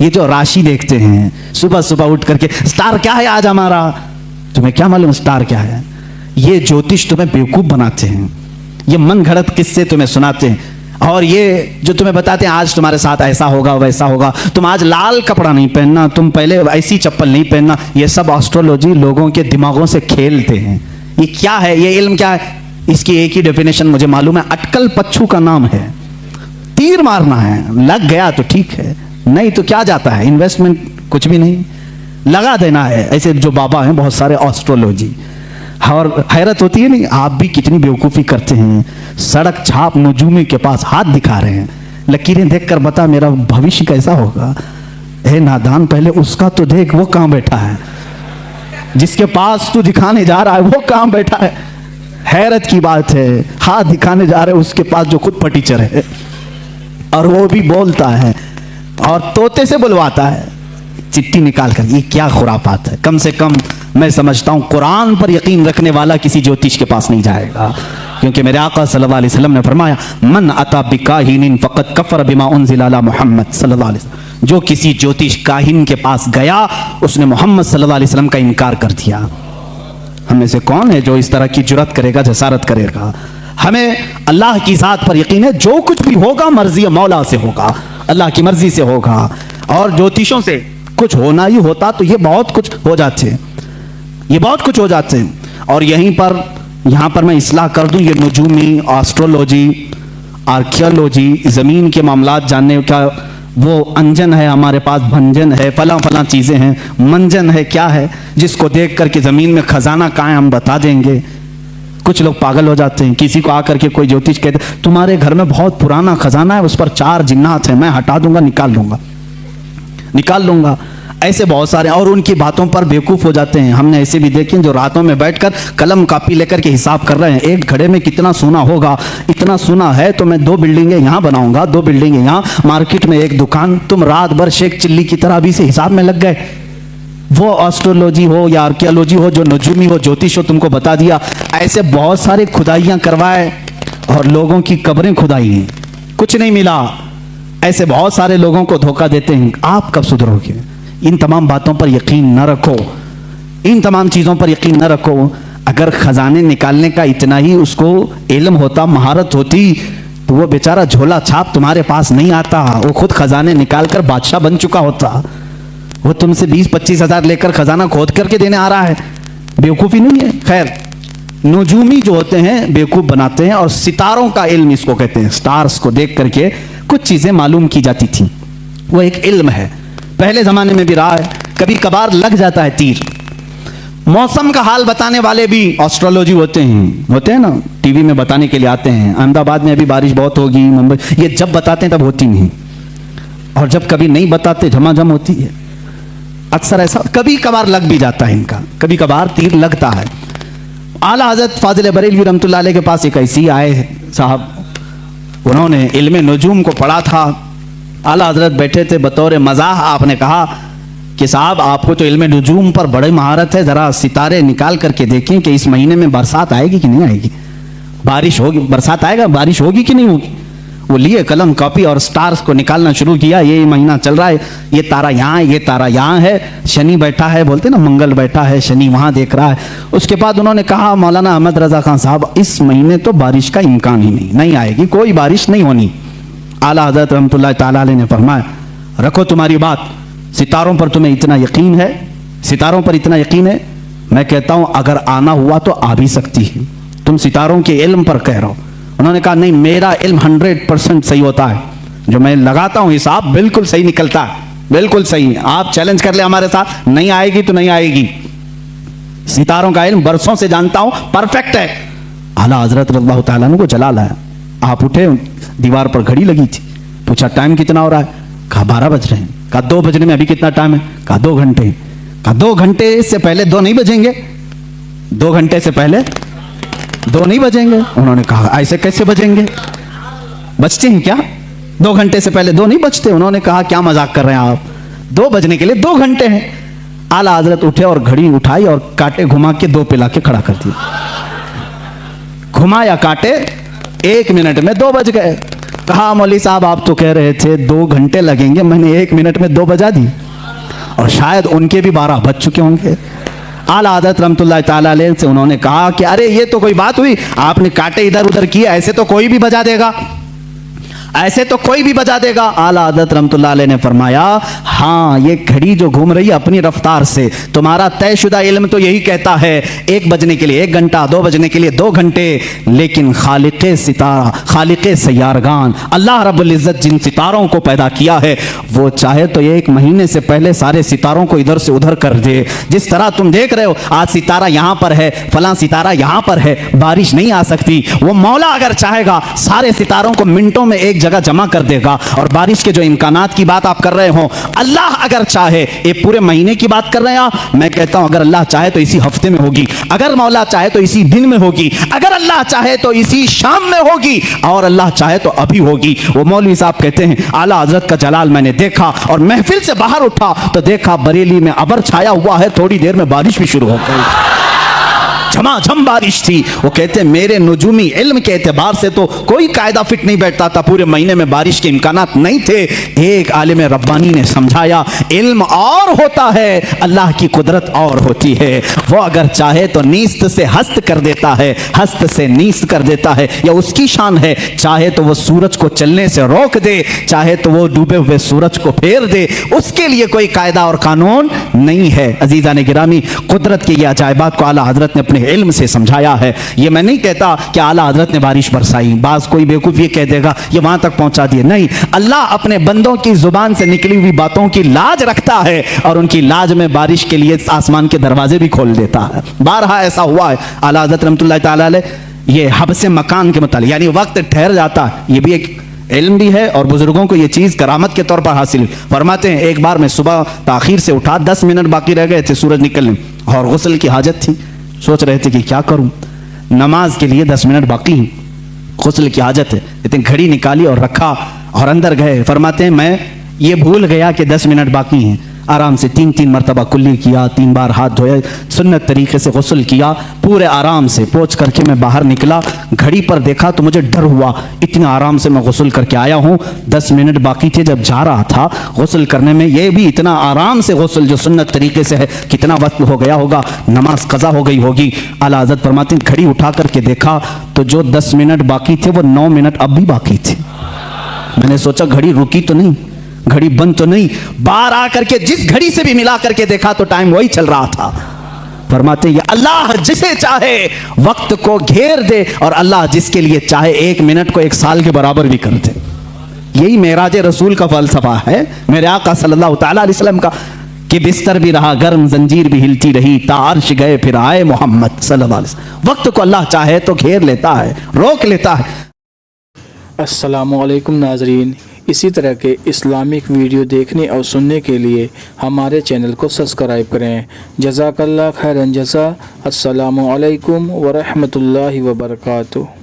ये जो राशि देखते हैं सुबह सुबह उठ करके, स्टार क्या है आज हमारा, तुम्हें क्या मालूम स्टार क्या है? ये ज्योतिष तुम्हें बेवकूफ बनाते हैं, ये मन घड़त किस्से तुम्हें सुनाते हैं, और ये जो तुम्हें बताते हैं आज तुम्हारे साथ ऐसा होगा वैसा होगा, तुम आज लाल कपड़ा नहीं पहनना, तुम पहले ऐसी चप्पल नहीं पहनना, ये सब एस्ट्रोलॉजी लोगों के दिमागों से खेलते हैं। ये क्या है, ये इल्म क्या है? इसकी एक ही डेफिनेशन मुझे मालूम है, अटकल पच्छू का नाम है। तीर मारना है, लग गया तो ठीक है, नहीं तो क्या जाता है, इन्वेस्टमेंट कुछ भी नहीं, लगा देना है। ऐसे जो बाबा हैं बहुत सारे एस्ट्रोलॉजी, और हैरत होती है नहीं, आप भी कितनी बेवकूफ़ी करते हैं। सड़क छाप नजूमी के पास हाथ दिखा रहे हैं, लकीरें देखकर बता मेरा भविष्य कैसा होगा। हे नादान, पहले उसका तो देख, वो कहाँ बैठा है, जिसके पास तू दिखाने जा रहा है वो कहाँ बैठा है। हैरत की बात है, हाथ दिखाने जा रहे उसके पास जो खुद फटीचर है, और वो भी बोलता है और तोते से बुलवाता है चिट्ठी निकाल कर। ये क्या खुरापात है। कम से कम मैं समझता हूँ कुरान पर यकीन रखने वाला किसी ज्योतिष के पास नहीं जाएगा, क्योंकि मेरे आका सल्लल्लाहु अलैहि वसल्लम ने फरमाया मन अता बिकाहिनिन फ़क़द कफ़र बिमा उन्ज़िला अला मुहम्मद सल्लल्लाहु अलैहि वसल्लम। जो किसी ज्योतिष काहिन के पास गया उसने मोहम्मद सल्लल्लाहु अलैहि वसल्लम का इनकार कर दिया। हम में से कौन है जो इस तरह की जुरत करेगा, जसारत करेगा? हमें अल्लाह की ज़ात पर यकीन है, जो कुछ भी होगा मर्जी मौला से होगा, अल्लाह की मर्जी से होगा। और ज्योतिषों से कुछ होना ही होता तो ये बहुत कुछ हो जाते, ये बहुत कुछ हो जाते हैं। और यहाँ पर मैं इस्लाह कर दूं, ये नजूमी, एस्ट्रोलॉजी, आर्कियोलॉजी, ज़मीन के मामलात जानने का वो अंजन है हमारे पास, भंजन है, फला चीज़ें हैं, मंजन है, क्या है जिसको देख करके ज़मीन में खजाना कहाँ है हम बता देंगे। कुछ लोग पागल हो जाते हैं, किसी को आकर के कोई ज्योतिष कहते तुम्हारे घर में बहुत पुराना खजाना है, उस पर 4 जिन्नात हैं, मैं हटा दूंगा, निकाल लूंगा। ऐसे बहुत सारे, और उनकी बातों पर बेवकूफ़ हो जाते हैं। हमने ऐसे भी देखे जो रातों में बैठकर कलम कापी लेकर के हिसाब कर रहे हैं, एक घड़े में कितना सोना होगा, इतना सोना है तो मैं 2 बिल्डिंगें यहाँ बनाऊंगा, 2 बिल्डिंगें यहाँ, मार्केट में 1 दुकान। तुम रात भर शेख चिल्ली की तरह अभी से हिसाब में लग गए। वो एस्ट्रोलॉजी हो या आर्कियोलॉजी हो, जो नजूमी हो, ज्योतिष हो, तुमको बता दिया। ऐसे बहुत सारे खुदाइयाँ करवाए और लोगों की कब्रें खुदाई हैं, कुछ नहीं मिला। ऐसे बहुत सारे लोगों को धोखा देते हैं। आप कब सुधरोगे? इन तमाम बातों पर यकीन न रखो, इन तमाम चीज़ों पर यकीन न रखो। अगर खजाने निकालने का इतना ही उसको इल्म होता, महारत होती, तो वो बेचारा झोला छाप तुम्हारे पास नहीं आता, वो खुद खजाने निकाल कर बादशाह बन चुका होता। वो तुमसे 20-25 हज़ार लेकर खजाना खोद करके देने आ रहा है। बेवकूफ़ी नहीं है। खैर, नजूमी जो होते हैं बेवकूफ़ बनाते हैं, और सितारों का इल्म इसको कहते हैं। स्टार्स को देख करके कुछ चीज़ें मालूम की जाती थी, वो एक इल्म है, पहले ज़माने में भी रहा है। कभी कभार लग जाता है तीर। मौसम का हाल बताने वाले भी एस्ट्रोलॉजी होते हैं ना, टीवी में बताने के लिए आते हैं। अहमदाबाद में अभी बारिश बहुत होगी, मुंबई, ये जब बताते हैं तब होती नहीं, और जब कभी नहीं बताते झमाझम होती है। अक्सर ऐसा कभी कभार लग भी जाता है इनका, कभी कभार तीर लगता है। आला हज़रत फाजिल बरेलवी रहमतुल्लाह अलैह के पास एक ऐसी आए साहब, उन्होंने इल्म नजूम को पढ़ा था। आला हज़रत बैठे थे, बतौर मज़ाह आपने कहा कि साहब आपको तो इल्म नजूम पर बड़ी महारत है, ज़रा सितारे निकाल करके देखें कि इस महीने में बरसात आएगी कि नहीं आएगी, बारिश होगी, बरसात आएगा, बारिश होगी कि नहीं होगी। वो लिए कलम कॉपी और स्टार्स को निकालना शुरू किया। ये महीना चल रहा है, ये तारा यहाँ है, ये तारा यहाँ है, शनि बैठा है, बोलते ना मंगल बैठा है, शनि वहाँ देख रहा है। उसके बाद उन्होंने कहा मौलाना अहमद रज़ा खान साहब, इस महीने तो बारिश का इम्कान ही नहीं आएगी, कोई बारिश नहीं होनी। आला हज़रत रहमतुल्लाह ताला अलैह ने फरमाया, रखो तुम्हारी बात, सितारों पर तुम्हें इतना यकीन है, सितारों पर इतना यकीन है, मैं कहता हूँ अगर आना हुआ तो आ भी सकती है, तुम सितारों के इल्म पर कह रहे हो। उन्होंने कहा नहीं, मेरा इल्म 100% सही होता है, जो मैं लगाता हूँ हिसाब बिल्कुल सही निकलता है, बिल्कुल सही। आप चैलेंज कर ले हमारे साथ, नहीं आएगी तो नहीं आएगी। सितारों का इल्म बरसों से जानता हूँ, परफेक्ट है। आला हज़रत रज़ियल्लाहु ताला अन्हु को जला लाया। आप उठे, दीवार पर घड़ी लगी थी, पूछा टाइम कितना हो रहा है? कहा 12 बज रहे हैं। कहा 2 बजने में अभी कितना टाइम है? कहा 2 घंटे। कहा 2 घंटे से पहले 2 नहीं बजेंगे? 2 घंटे से पहले 2 नहीं बजेंगे। उन्होंने कहा ऐसे कैसे बजेंगे, बजते हैं क्या? 2 घंटे से पहले 2 नहीं बजते। उन्होंने कहा क्या मजाक कर रहे हैं आप, 2 बजने के लिए 2 घंटे हैं। आला हज़रत उठे और घड़ी उठाई और कांटे घुमा के 2 पिला के खड़ा कर दिया। घुमाया कांटे, 1 मिनट में 2 बज गए। कहा मौलवी साहब आप तो कह रहे थे 2 घंटे लगेंगे, मैंने 1 मिनट में 2 बजा दी, और शायद उनके भी 12 बज चुके होंगे। आला हज़रत रहमतुल्लाह ताला अलैह से उन्होंने कहा कि अरे ये तो कोई बात हुई, आपने कांटे इधर उधर किए, ऐसे तो कोई भी बजा देगा, ऐसे तो कोई भी बजा देगा। आला हज़रत रहमतुल्लाह अलैह ने फरमाया, हाँ ये घड़ी जो घूम रही है अपनी रफ्तार से, तुम्हारा तयशुदा इल्म तो यही कहता है 1 बजने के लिए 1 घंटा, 2 बजने के लिए 2 घंटे, लेकिन खालिक़े सितारा, खालिक़े सय्यारगान, अल्लाह रब्बुल इज़्ज़त जिन सितारों को पैदा किया है, वो चाहे तो 1 महीने से पहले सारे सितारों को इधर से उधर कर दे। जिस तरह तुम देख रहे हो आज सितारा यहाँ पर है, फलां सितारा यहाँ पर है, बारिश नहीं आ सकती, वो मौला अगर चाहेगा सारे सितारों को मिनटों में एक जगह जमा कर देगा। और बारिश के जो इम्कानात की बात आप कर रहे हो, अल्लाह अगर चाहे, ये पूरे महीने की बात कर रहे हैं आप, मैं कहता हूं अगर अल्लाह चाहे तो इसी हफ्ते में होगी, अगर मौला चाहे तो इसी दिन में होगी, अगर अल्लाह चाहे तो इसी शाम में होगी, और अल्लाह चाहे तो अभी होगी। वो मौलवी साहब कहते हैं आला हज़रत का जलाल मैंने देखा, और महफिल से बाहर उठा तो देखा बरेली में अबर छाया हुआ है, थोड़ी देर में बारिश भी शुरू हो गई, झमाझम बारिश थी। वो कहते हैं मेरे नुजूमी इल्म के एतबार से तो कोई कायदा फिट नहीं बैठता था, पूरे महीने में बारिश के इम्कानात नहीं थे। एक आलिम रब्बानी ने समझाया इल्म और होता है, अल्लाह की कुदरत और होती है। वो अगर चाहे तो नीस्त से हस्त कर देता है, हस्त से नीस्त कर देता है, या उसकी शान है, चाहे तो वो सूरज को चलने से रोक दे, चाहे तो वो डूबे हुए सूरज को फेर दे, उसके लिए कोई कायदा और कानून नहीं है। अजीज़ान गिरामी, कुदरत की ये अजायबात को आला हज़रत ने अपने इल्म से समझाया है। ये मैं नहीं कहता कि आला हज़रत ने बारिश बरसाई, बाज कोई बेवकूफ़ ये कह देगा ये वहां तक पहुंचा दिए, नहीं, अल्लाह अपने बंदों की जुबान से निकली हुई बातों की लाज रखता है, और उनकी लाज में बारिश के लिए आसमान के दरवाजे भी खोल देता है। बारहा ऐसा हुआ है। आला हज़रत रहमतुल्लाह ताला अलैह ये हब्स मकान के मुतालिक, यानी वक्त ठहर जाता है, ये भी एक इल्म भी है, और बुजुर्गों को ये चीज़ करामत के तौर पर हासिल हुई। फरमाते हैं एक बार मैं सुबह ताखीर से उठा, 10 मिनट बाकी रह गए थे सूरज निकलने, और गुस्ल की हाजत थी, सोच रहे थे कि क्या करूं, नमाज के लिए 10 मिनट बाकी, गुस्ल की हाजत है, इतनी घड़ी निकाली और रखा और अंदर गए। फरमाते हैं मैं ये भूल गया कि 10 मिनट बाकी हैं, आराम से 3-3 मरतबा कुल्ली किया, 3 बार हाथ धोए, सुन्नत तरीके से गुस्ल किया, पूरे आराम से पोंछ करके मैं बाहर निकला, घड़ी पर देखा तो मुझे डर हुआ, इतने आराम से मैं गुस्ल करके आया हूँ, 10 मिनट बाकी थे जब जा रहा था गुस्ल करने में, ये भी इतना आराम से गुस्ल जो सुन्नत तरीके से है, कितना वक्त हो गया होगा, नमाज कज़ा हो गई होगी। आला हज़रत फरमाते हैं घड़ी उठा करके देखा तो जो 10 मिनट बाकी थे वो 9 मिनट अब भी बाकी थे। मैंने सोचा घड़ी रुकी तो नहीं, घड़ी बंद तो नहीं, बाहर आकर के जिस घड़ी से भी मिला करके देखा तो टाइम वही चल रहा था। फरमाते ये अल्लाह जिसे चाहे वक्त को घेर दे, और अल्लाह जिसके लिए चाहे 1 मिनट को 1 साल के बराबर भी कर दे। यही मेराज रसूल का फलसफा है मेरे आका सल्लल्लाहु तआला अलैहि वसल्लम का, कि बिस्तर भी रहा गर्म, जंजीर भी हिलती रही, तार्श गए फिर आए मोहम्मद सल्लल्लाहु अलैहि वसल्लम। वक्त को अल्लाह चाहे तो घेर लेता है, रोक लेता है। अस्सलामु अलैकुम नाजरीन, इसी तरह के इस्लामिक वीडियो देखने और सुनने के लिए हमारे चैनल को सब्सक्राइब करें। जज़ाकल्लाह खैरन जज़ा। अस्सलामु अलैकुम व रहमतुल्लाहि व बरकातुहू।